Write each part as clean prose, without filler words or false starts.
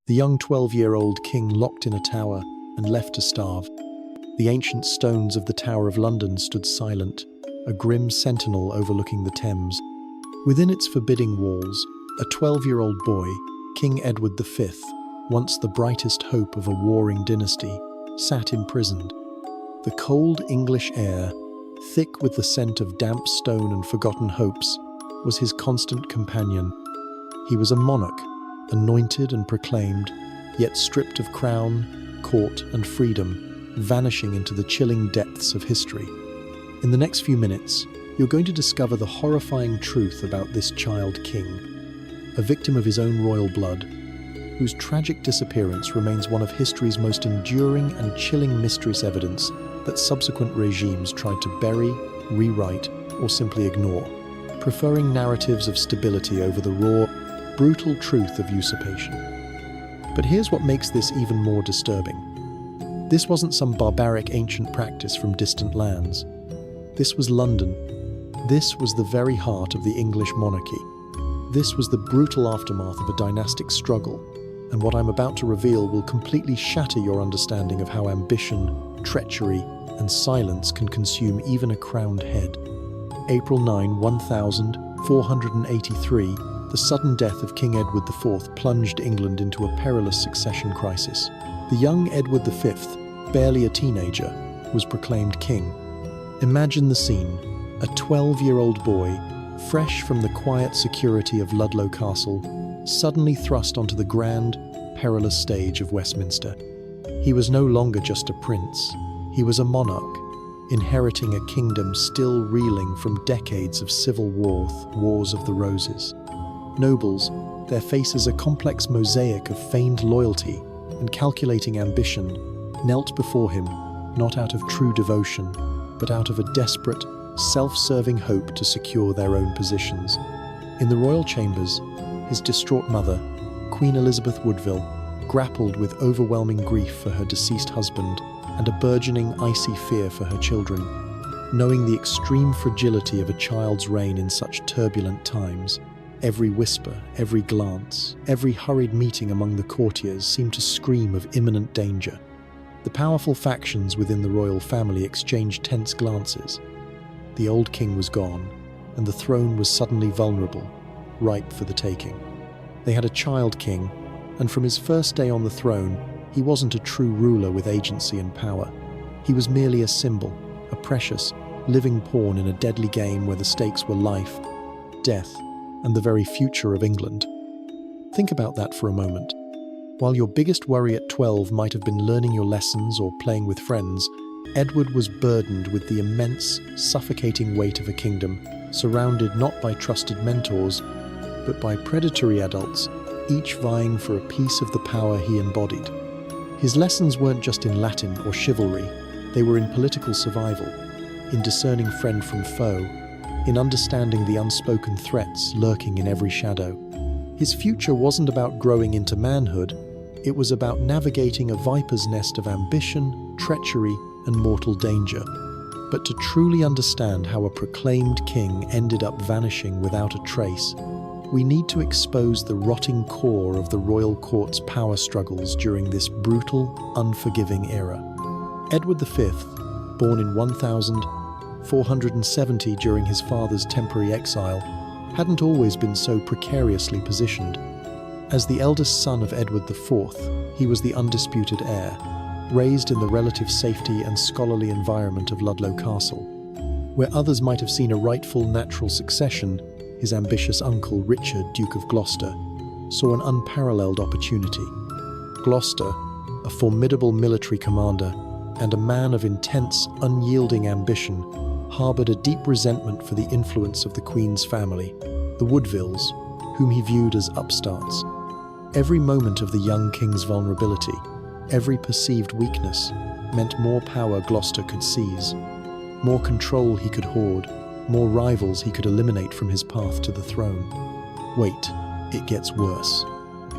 The young 12-year-old king locked in a tower and left to starve. The ancient stones of the Tower of London stood silent, a grim sentinel overlooking the Thames. Within its forbidding walls, a 12-year-old boy, King Edward V, once the brightest hope of a warring dynasty, sat imprisoned. The cold English air, thick with the scent of damp stone and forgotten hopes, was his constant companion. He was a monarch, anointed and proclaimed, yet stripped of crown, court, and freedom, vanishing into the chilling depths of history. In the next few minutes, you're going to discover the horrifying truth about this child king, a victim of his own royal blood, whose tragic disappearance remains one of history's most enduring and chilling mysterious evidence that subsequent regimes tried to bury, rewrite, or simply ignore, preferring narratives of stability over the raw, brutal truth of usurpation. But here's what makes this even more disturbing. This wasn't some barbaric ancient practice from distant lands. This was London. This was the very heart of the English monarchy. This was the brutal aftermath of a dynastic struggle, and what I'm about to reveal will completely shatter your understanding of how ambition, treachery, and silence can consume even a crowned head. April 9, 1483, the sudden death of King Edward IV plunged England into a perilous succession crisis. The young Edward V, barely a teenager, was proclaimed king. Imagine the scene: a 12-year-old boy, fresh from the quiet security of Ludlow Castle, suddenly thrust onto the grand, perilous stage of Westminster. He was no longer just a prince. He was a monarch, inheriting a kingdom still reeling from decades of civil wars of the roses. Nobles, their faces a complex mosaic of feigned loyalty and calculating ambition, knelt before him, not out of true devotion, but out of a desperate, self-serving hope to secure their own positions. In the royal chambers, his distraught mother, Queen Elizabeth Woodville, grappled with overwhelming grief for her deceased husband and a burgeoning icy fear for her children. Knowing the extreme fragility of a child's reign in such turbulent times, every whisper, every glance, every hurried meeting among the courtiers seemed to scream of imminent danger. The powerful factions within the royal family exchanged tense glances. The old king was gone, and the throne was suddenly vulnerable, ripe for the taking. They had a child king, and from his first day on the throne, he wasn't a true ruler with agency and power. He was merely a symbol, a precious, living pawn in a deadly game where the stakes were life, death, and the very future of England. Think about that for a moment. While your biggest worry at 12 might have been learning your lessons or playing with friends, Edward was burdened with the immense, suffocating weight of a kingdom, surrounded not by trusted mentors, but by predatory adults, each vying for a piece of the power he embodied. His lessons weren't just in Latin or chivalry, they were in political survival, in discerning friend from foe, in understanding the unspoken threats lurking in every shadow. His future wasn't about growing into manhood, it was about navigating a viper's nest of ambition, treachery, and mortal danger. But to truly understand how a proclaimed king ended up vanishing without a trace, we need to expose the rotting core of the royal court's power struggles during this brutal, unforgiving era. Edward V, born in 1470 during his father's temporary exile, hadn't always been so precariously positioned. As the eldest son of Edward IV, he was the undisputed heir, raised in the relative safety and scholarly environment of Ludlow Castle. Where others might have seen a rightful natural succession, his ambitious uncle Richard, Duke of Gloucester, saw an unparalleled opportunity. Gloucester, a formidable military commander and a man of intense, unyielding ambition, harbored a deep resentment for the influence of the Queen's family, the Woodvilles, whom he viewed as upstarts. Every moment of the young king's vulnerability, every perceived weakness, meant more power Gloucester could seize, more control he could hoard, more rivals he could eliminate from his path to the throne. Wait, it gets worse.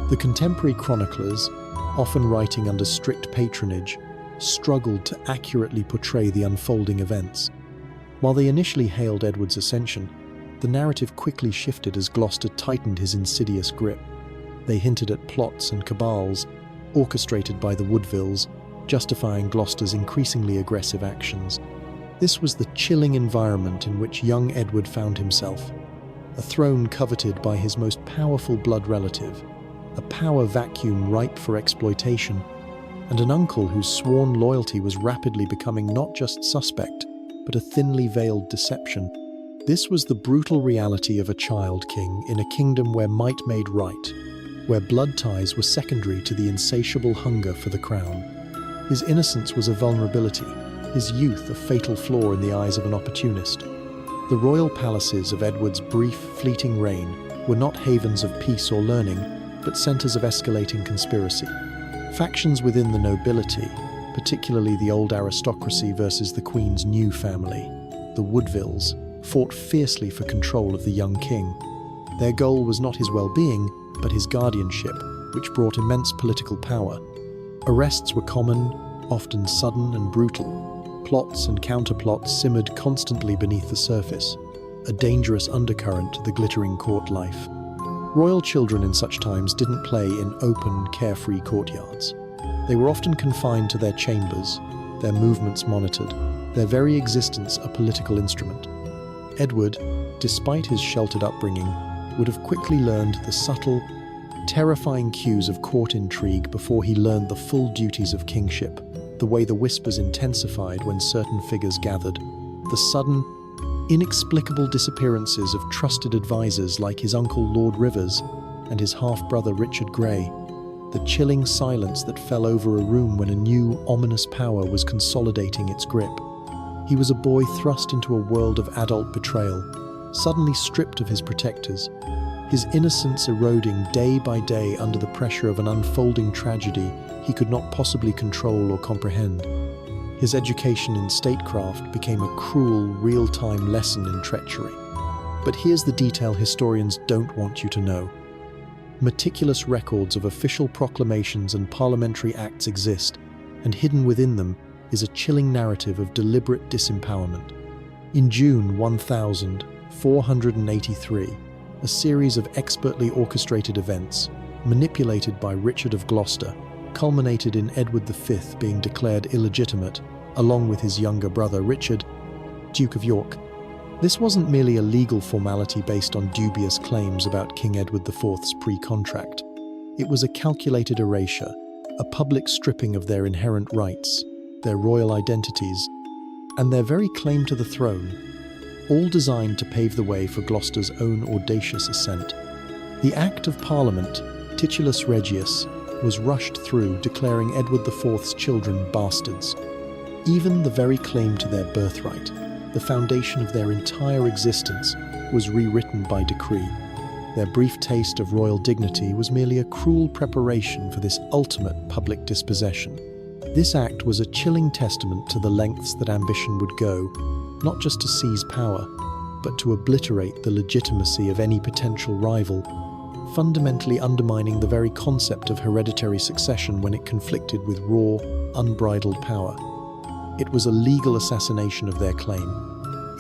The contemporary chroniclers, often writing under strict patronage, struggled to accurately portray the unfolding events. While they initially hailed Edward's ascension, the narrative quickly shifted as Gloucester tightened his insidious grip. They hinted at plots and cabals orchestrated by the Woodvilles, justifying Gloucester's increasingly aggressive actions. This was the chilling environment in which young Edward found himself, a throne coveted by his most powerful blood relative, a power vacuum ripe for exploitation, and an uncle whose sworn loyalty was rapidly becoming not just suspect, but a thinly veiled deception. This was the brutal reality of a child king in a kingdom where might made right, where blood ties were secondary to the insatiable hunger for the crown. His innocence was a vulnerability, his youth a fatal flaw in the eyes of an opportunist. The royal palaces of Edward's brief, fleeting reign were not havens of peace or learning, but centers of escalating conspiracy. Factions within the nobility, particularly the old aristocracy versus the Queen's new family, the Woodvilles, fought fiercely for control of the young king. Their goal was not his well-being, but his guardianship, which brought immense political power. Arrests were common, often sudden and brutal. Plots and counterplots simmered constantly beneath the surface, a dangerous undercurrent to the glittering court life. Royal children in such times didn't play in open, carefree courtyards. They were often confined to their chambers, their movements monitored, their very existence a political instrument. Edward, despite his sheltered upbringing, would have quickly learned the subtle, terrifying cues of court intrigue before he learned the full duties of kingship, the way the whispers intensified when certain figures gathered, the sudden, inexplicable disappearances of trusted advisors like his uncle Lord Rivers and his half-brother Richard Grey, the chilling silence that fell over a room when a new, ominous power was consolidating its grip. He was a boy thrust into a world of adult betrayal, suddenly stripped of his protectors, his innocence eroding day by day under the pressure of an unfolding tragedy he could not possibly control or comprehend. His education in statecraft became a cruel, real-time lesson in treachery. But here's the detail historians don't want you to know. Meticulous records of official proclamations and parliamentary acts exist, and hidden within them is a chilling narrative of deliberate disempowerment. In June 1483, a series of expertly orchestrated events, manipulated by Richard of Gloucester, culminated in Edward V being declared illegitimate, along with his younger brother Richard, Duke of York. This wasn't merely a legal formality based on dubious claims about King Edward IV's pre-contract. It was a calculated erasure, a public stripping of their inherent rights, their royal identities, and their very claim to the throne, all designed to pave the way for Gloucester's own audacious ascent. The Act of Parliament, Titulus Regius, was rushed through, declaring Edward IV's children bastards. Even the very claim to their birthright, the foundation of their entire existence, was rewritten by decree. Their brief taste of royal dignity was merely a cruel preparation for this ultimate public dispossession. This act was a chilling testament to the lengths that ambition would go, not just to seize power, but to obliterate the legitimacy of any potential rival, fundamentally undermining the very concept of hereditary succession when it conflicted with raw, unbridled power. It was a legal assassination of their claim.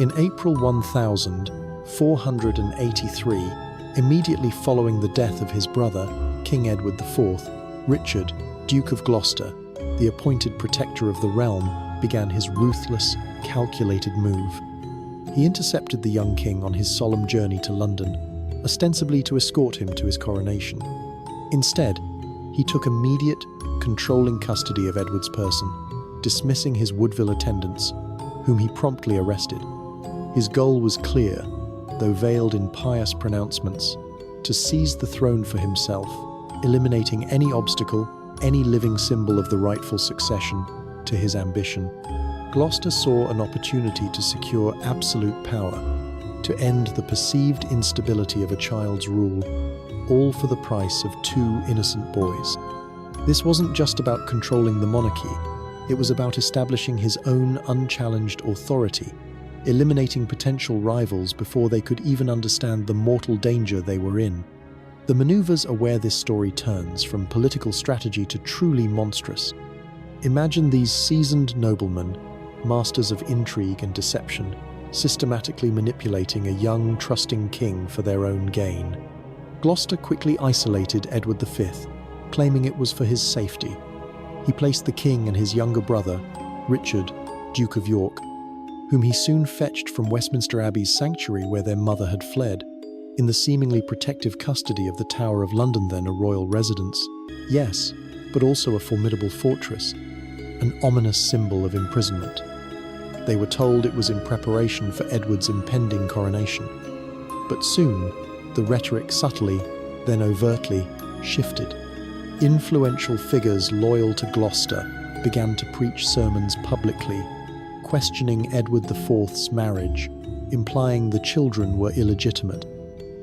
In April 1483, immediately following the death of his brother, King Edward IV, Richard, Duke of Gloucester, the appointed protector of the realm, began his ruthless, calculated move. He intercepted the young king on his solemn journey to London, ostensibly to escort him to his coronation. Instead, he took immediate, controlling custody of Edward's person, dismissing his Woodville attendants, whom he promptly arrested. His goal was clear, though veiled in pious pronouncements, to seize the throne for himself, eliminating any obstacle, any living symbol of the rightful succession to his ambition. Gloucester saw an opportunity to secure absolute power, to end the perceived instability of a child's rule, all for the price of two innocent boys. This wasn't just about controlling the monarchy, it was about establishing his own unchallenged authority, eliminating potential rivals before they could even understand the mortal danger they were in. The maneuvers are where this story turns from political strategy to truly monstrous. Imagine these seasoned noblemen, masters of intrigue and deception, systematically manipulating a young, trusting king for their own gain. Gloucester quickly isolated Edward V, claiming it was for his safety. He placed the king and his younger brother, Richard, Duke of York, whom he soon fetched from Westminster Abbey's sanctuary where their mother had fled, in the seemingly protective custody of the Tower of London, then a royal residence. Yes, but also a formidable fortress, an ominous symbol of imprisonment. They were told it was in preparation for Edward's impending coronation. But soon, the rhetoric subtly, then overtly, shifted. Influential figures loyal to Gloucester began to preach sermons publicly, questioning Edward IV's marriage, implying the children were illegitimate.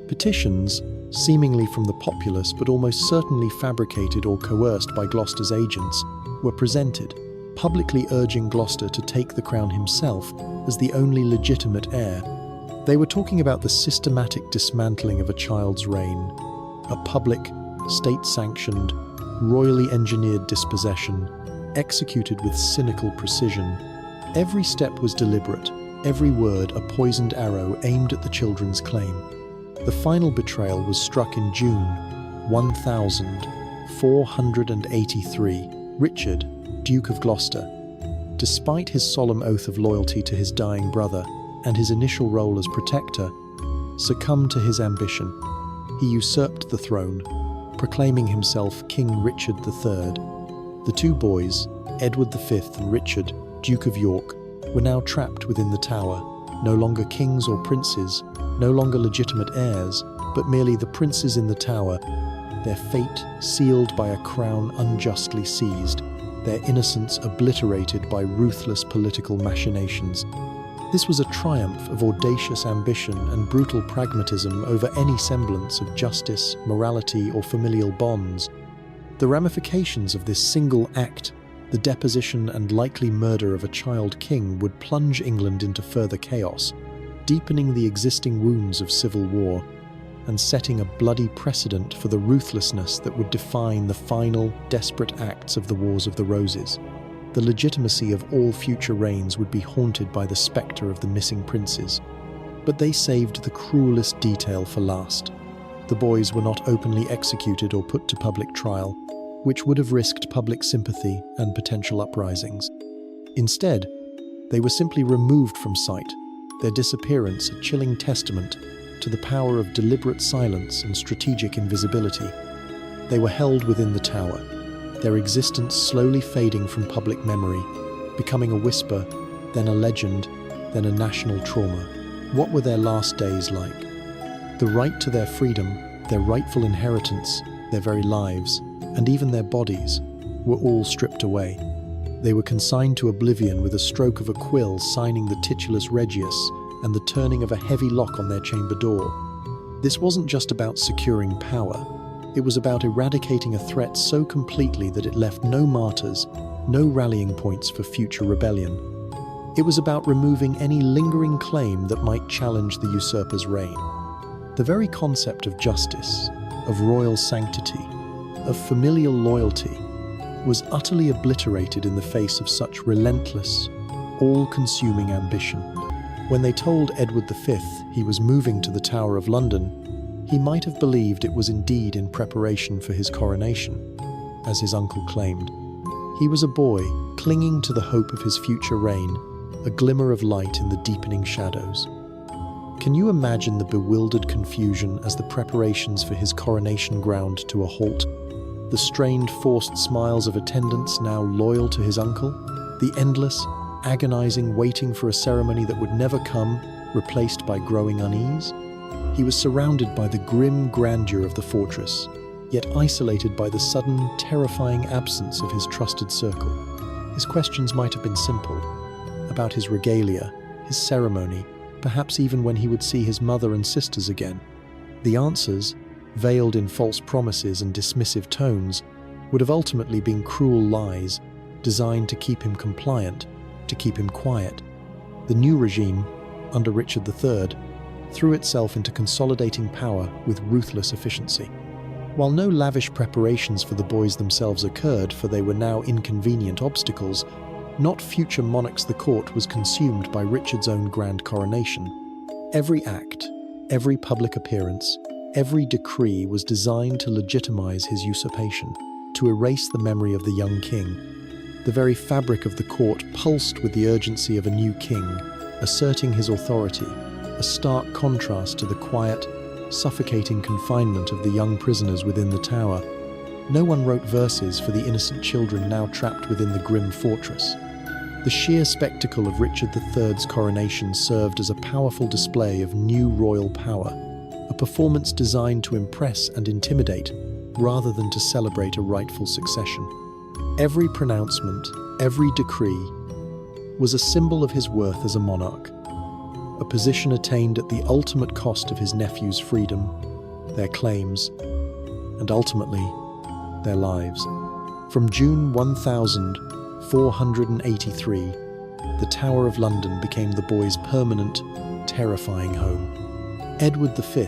Petitions, seemingly from the populace but almost certainly fabricated or coerced by Gloucester's agents, were presented, publicly urging Gloucester to take the crown himself as the only legitimate heir. They were talking about the systematic dismantling of a child's reign, a public, state-sanctioned, royally engineered dispossession, executed with cynical precision. Every step was deliberate, every word a poisoned arrow aimed at the children's claim. The final betrayal was struck in June 1483. Richard, Duke of Gloucester, despite his solemn oath of loyalty to his dying brother and his initial role as protector, succumbed to his ambition. He usurped the throne, proclaiming himself King Richard III. The two boys, Edward V and Richard, Duke of York, were now trapped within the tower, no longer kings or princes, no longer legitimate heirs, but merely the princes in the tower, their fate sealed by a crown unjustly seized, their innocence obliterated by ruthless political machinations. This was a triumph of audacious ambition and brutal pragmatism over any semblance of justice, morality, or familial bonds. The ramifications of this single act, the deposition and likely murder of a child king, would plunge England into further chaos, deepening the existing wounds of civil war, and setting a bloody precedent for the ruthlessness that would define the final, desperate acts of the Wars of the Roses. The legitimacy of all future reigns would be haunted by the spectre of the missing princes. But they saved the cruelest detail for last. The boys were not openly executed or put to public trial, which would have risked public sympathy and potential uprisings. Instead, they were simply removed from sight, their disappearance a chilling testament to the power of deliberate silence and strategic invisibility. They were held within the tower, their existence slowly fading from public memory, becoming a whisper, then a legend, then a national trauma. What were their last days like? The right to their freedom, their rightful inheritance, their very lives, and even their bodies, were all stripped away. They were consigned to oblivion with a stroke of a quill signing the titulus regius and the turning of a heavy lock on their chamber door. This wasn't just about securing power. It was about eradicating a threat so completely that it left no martyrs, no rallying points for future rebellion. It was about removing any lingering claim that might challenge the usurper's reign. The very concept of justice, of royal sanctity, of familial loyalty, was utterly obliterated in the face of such relentless, all-consuming ambition. When they told Edward V he was moving to the Tower of London, he might have believed it was indeed in preparation for his coronation, as his uncle claimed. He was a boy, clinging to the hope of his future reign, a glimmer of light in the deepening shadows. Can you imagine the bewildered confusion as the preparations for his coronation ground to a halt? The strained, forced smiles of attendants now loyal to his uncle? The endless, agonizing waiting for a ceremony that would never come, replaced by growing unease? He was surrounded by the grim grandeur of the fortress, yet isolated by the sudden, terrifying absence of his trusted circle. His questions might have been simple, about his regalia, his ceremony, perhaps even when he would see his mother and sisters again. The answers, veiled in false promises and dismissive tones, would have ultimately been cruel lies, designed to keep him compliant, to keep him quiet. The new regime, under Richard III, threw itself into consolidating power with ruthless efficiency. While no lavish preparations for the boys themselves occurred, for they were now inconvenient obstacles, not future monarchs the court was consumed by Richard's own grand coronation. Every act, every public appearance, Every decree was designed to legitimize his usurpation, to erase the memory of the young king. The very fabric of the court pulsed with the urgency of a new king, asserting his authority, a stark contrast to the quiet, suffocating confinement of the young prisoners within the tower. No one wrote verses for the innocent children now trapped within the grim fortress. The sheer spectacle of Richard III's coronation served as a powerful display of new royal power, a performance designed to impress and intimidate rather than to celebrate a rightful succession. Every pronouncement, every decree, was a symbol of his worth as a monarch, a position attained at the ultimate cost of his nephew's freedom, their claims, and ultimately, their lives. From June 1483, the Tower of London became the boy's permanent, terrifying home. Edward V,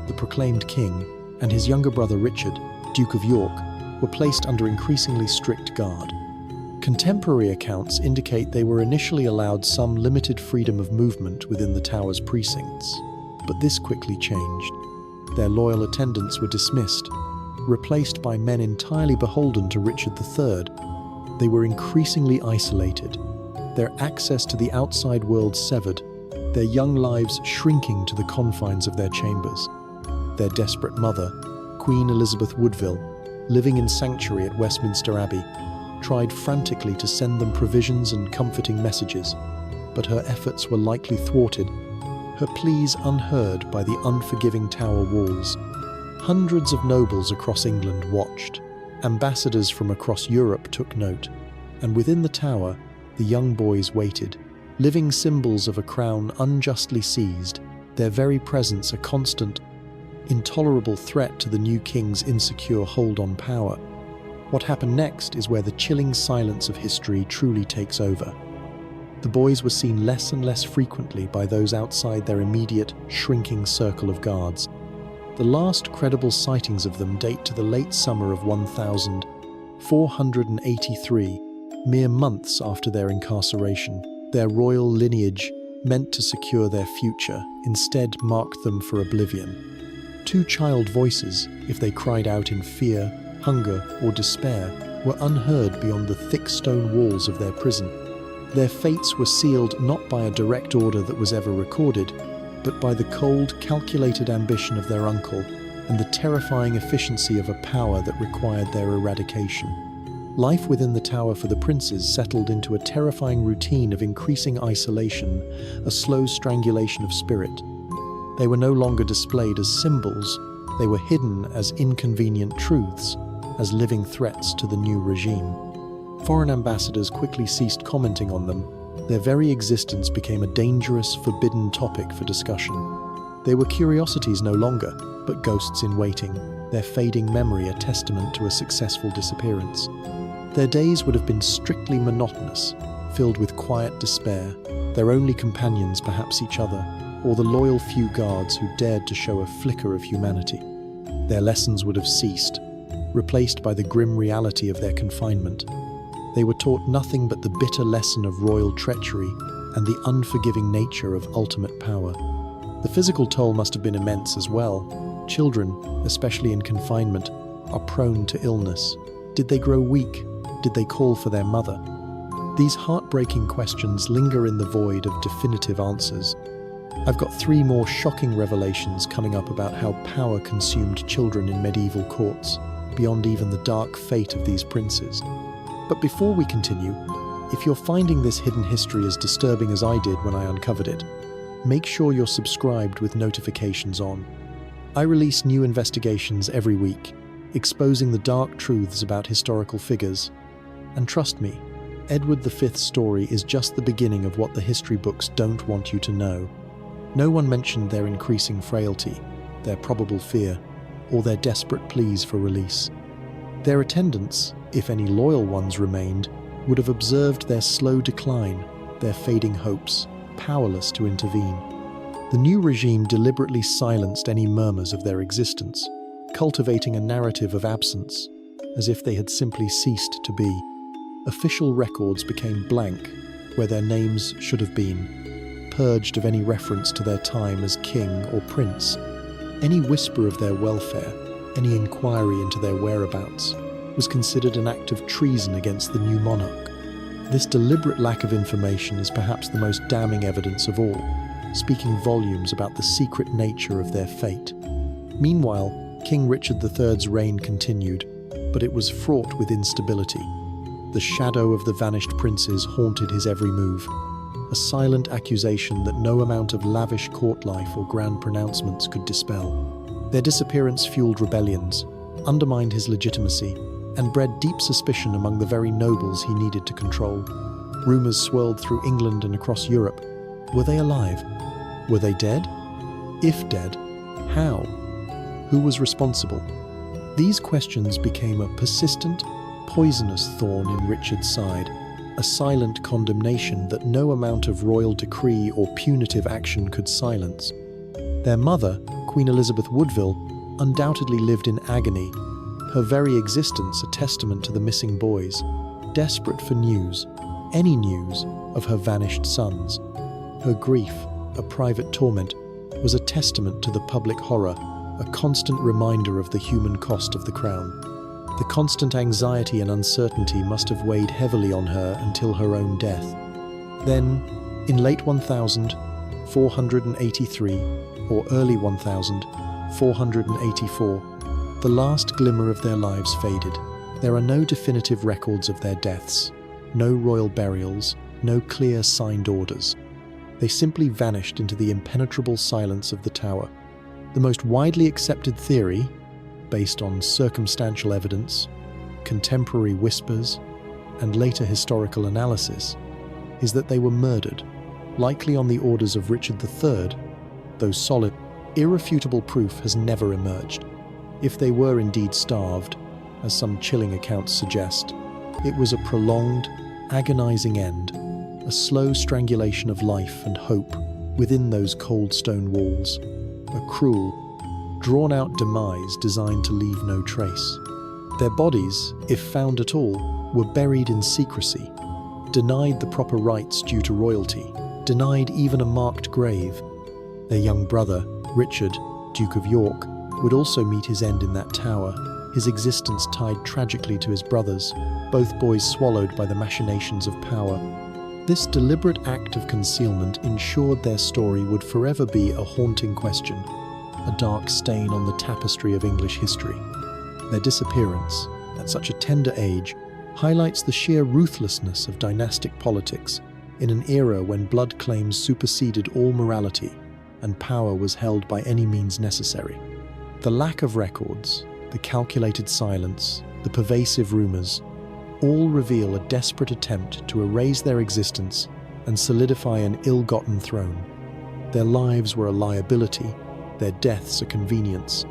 the proclaimed king, and his younger brother Richard, Duke of York, were placed under increasingly strict guard. Contemporary accounts indicate they were initially allowed some limited freedom of movement within the tower's precincts, but this quickly changed. Their loyal attendants were dismissed, replaced by men entirely beholden to Richard III. They were increasingly isolated, their access to the outside world severed, their young lives shrinking to the confines of their chambers. Their desperate mother, Queen Elizabeth Woodville, living in sanctuary at Westminster Abbey, tried frantically to send them provisions and comforting messages, but her efforts were likely thwarted, her pleas unheard by the unforgiving tower walls. Hundreds of nobles across England watched. Ambassadors from across Europe took note, and within the tower, the young boys waited, living symbols of a crown unjustly seized, their very presence a constant, intolerable threat to the new king's insecure hold on power. What happened next is where the chilling silence of history truly takes over. The boys were seen less and less frequently by those outside their immediate, shrinking circle of guards. The last credible sightings of them date to the late summer of 1483, mere months after their incarceration. Their royal lineage, meant to secure their future, instead marked them for oblivion. Two child voices, if they cried out in fear, hunger, or despair, were unheard beyond the thick stone walls of their prison. Their fates were sealed not by a direct order that was ever recorded, but by the cold, calculated ambition of their uncle and the terrifying efficiency of a power that required their eradication. Life within the tower for the princes settled into a terrifying routine of increasing isolation, a slow strangulation of spirit. They were no longer displayed as symbols, they were hidden as inconvenient truths, as living threats to the new regime. Foreign ambassadors quickly ceased commenting on them. Their very existence became a dangerous, forbidden topic for discussion. They were curiosities no longer, but ghosts in waiting, their fading memory a testament to a successful disappearance. Their days would have been strictly monotonous, filled with quiet despair, their only companions perhaps each other, or the loyal few guards who dared to show a flicker of humanity. Their lessons would have ceased, replaced by the grim reality of their confinement. They were taught nothing but the bitter lesson of royal treachery and the unforgiving nature of ultimate power. The physical toll must have been immense as well. Children, especially in confinement, are prone to illness. Did they grow weak? Did they call for their mother? These heartbreaking questions linger in the void of definitive answers. I've got 3 more shocking revelations coming up about how power consumed children in medieval courts, beyond even the dark fate of these princes. But before we continue, if you're finding this hidden history as disturbing as I did when I uncovered it, make sure you're subscribed with notifications on. I release new investigations every week, exposing the dark truths about historical figures. And trust me, Edward V's story is just the beginning of what the history books don't want you to know. No one mentioned their increasing frailty, their probable fear, or their desperate pleas for release. Their attendants, if any loyal ones remained, would have observed their slow decline, their fading hopes, powerless to intervene. The new regime deliberately silenced any murmurs of their existence, cultivating a narrative of absence, as if they had simply ceased to be. Official records became blank, where their names should have been, purged of any reference to their time as king or prince. Any whisper of their welfare, any inquiry into their whereabouts, was considered an act of treason against the new monarch. This deliberate lack of information is perhaps the most damning evidence of all, speaking volumes about the secret nature of their fate. Meanwhile, King Richard III's reign continued, but it was fraught with instability. The shadow of the vanished princes haunted his every move, a silent accusation that no amount of lavish court life or grand pronouncements could dispel. Their disappearance fueled rebellions, undermined his legitimacy, and bred deep suspicion among the very nobles he needed to control. Rumours swirled through England and across Europe. Were they alive? Were they dead? If dead, how? Who was responsible? These questions became a persistent, poisonous thorn in Richard's side, a silent condemnation that no amount of royal decree or punitive action could silence. Their mother, Queen Elizabeth Woodville, undoubtedly lived in agony, her very existence a testament to the missing boys, desperate for news, any news, of her vanished sons. Her grief, a private torment, was a testament to the public horror, a constant reminder of the human cost of the crown. The constant anxiety and uncertainty must have weighed heavily on her until her own death. Then, in late 1483, or early 1484, the last glimmer of their lives faded. There are no definitive records of their deaths, no royal burials, no clear signed orders. They simply vanished into the impenetrable silence of the Tower. The most widely accepted theory, based on circumstantial evidence, contemporary whispers, and later historical analysis, is that they were murdered, likely on the orders of Richard III, though solid, irrefutable proof has never emerged. If they were indeed starved, as some chilling accounts suggest, it was a prolonged, agonizing end, a slow strangulation of life and hope within those cold stone walls, a cruel, drawn-out demise designed to leave no trace. Their bodies, if found at all, were buried in secrecy, denied the proper rites due to royalty, denied even a marked grave. Their young brother, Richard, Duke of York, would also meet his end in that tower, his existence tied tragically to his brother's, both boys swallowed by the machinations of power. This deliberate act of concealment ensured their story would forever be a haunting question, a dark stain on the tapestry of English history. Their disappearance, at such a tender age, highlights the sheer ruthlessness of dynastic politics in an era when blood claims superseded all morality and power was held by any means necessary. The lack of records, the calculated silence, the pervasive rumors, all reveal a desperate attempt to erase their existence and solidify an ill-gotten throne. Their lives were a liability, their deaths a convenience.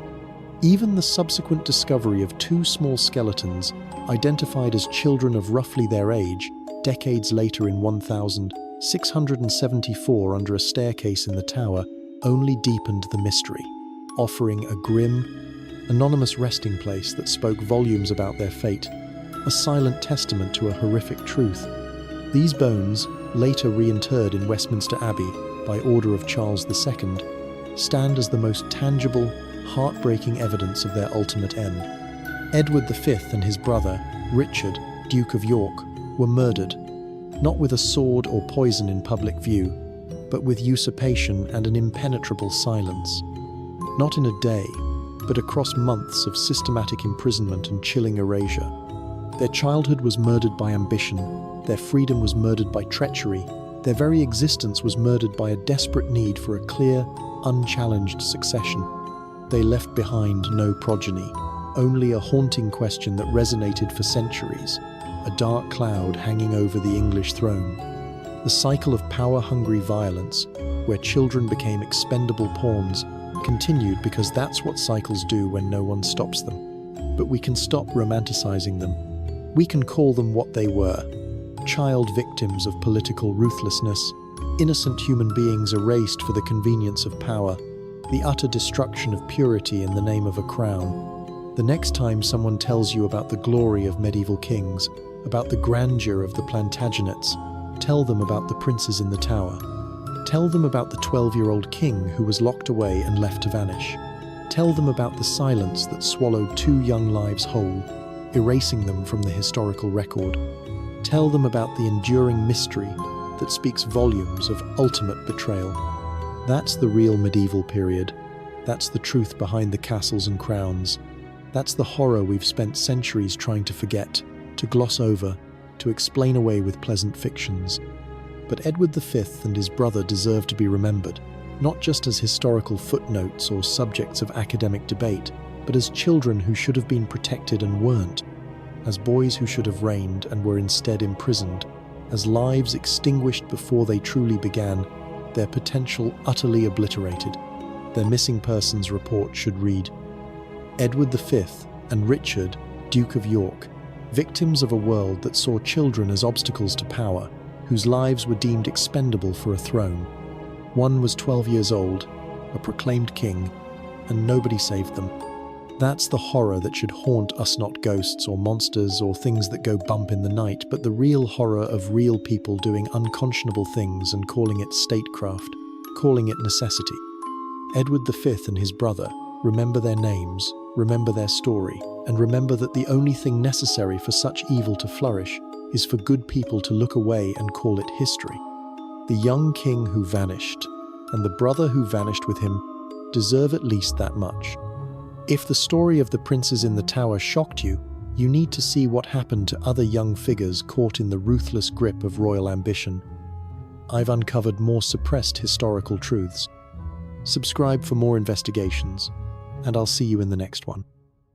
Even the subsequent discovery of two small skeletons, identified as children of roughly their age, decades later in 1674 under a staircase in the tower, only deepened the mystery, offering a grim, anonymous resting place that spoke volumes about their fate, a silent testament to a horrific truth. These bones, later reinterred in Westminster Abbey by order of Charles II, stand as the most tangible, heartbreaking evidence of their ultimate end. Edward V and his brother, Richard, Duke of York, were murdered, not with a sword or poison in public view, but with usurpation and an impenetrable silence. Not in a day, but across months of systematic imprisonment and chilling erasure. Their childhood was murdered by ambition, their freedom was murdered by treachery, their very existence was murdered by a desperate need for a clear, unchallenged succession. They left behind no progeny, only a haunting question that resonated for centuries, a dark cloud hanging over the English throne. The cycle of power-hungry violence, where children became expendable pawns, continued because that's what cycles do when no one stops them. But we can stop romanticizing them. We can call them what they were: child victims of political ruthlessness, innocent human beings erased for the convenience of power, the utter destruction of purity in the name of a crown. The next time someone tells you about the glory of medieval kings, about the grandeur of the Plantagenets, tell them about the princes in the tower. Tell them about the 12-year-old king who was locked away and left to vanish. Tell them about the silence that swallowed 2 young lives whole, erasing them from the historical record. Tell them about the enduring mystery that speaks volumes of ultimate betrayal. That's the real medieval period. That's the truth behind the castles and crowns. That's the horror we've spent centuries trying to forget, to gloss over, to explain away with pleasant fictions. But Edward V and his brother deserve to be remembered, not just as historical footnotes or subjects of academic debate, but as children who should have been protected and weren't, as boys who should have reigned and were instead imprisoned, as lives extinguished before they truly began, their potential utterly obliterated. Their missing persons report should read, Edward V and Richard, Duke of York, victims of a world that saw children as obstacles to power, whose lives were deemed expendable for a throne. One was 12 years old, a proclaimed king, and nobody saved them. That's the horror that should haunt us, not ghosts or monsters or things that go bump in the night, but the real horror of real people doing unconscionable things and calling it statecraft, calling it necessity. Edward V and his brother, remember their names, remember their story, and remember that the only thing necessary for such evil to flourish is for good people to look away and call it history. The young king who vanished, and the brother who vanished with him, deserve at least that much. If the story of the princes in the tower shocked you, you need to see what happened to other young figures caught in the ruthless grip of royal ambition. I've uncovered more suppressed historical truths. Subscribe for more investigations, and I'll see you in the next one.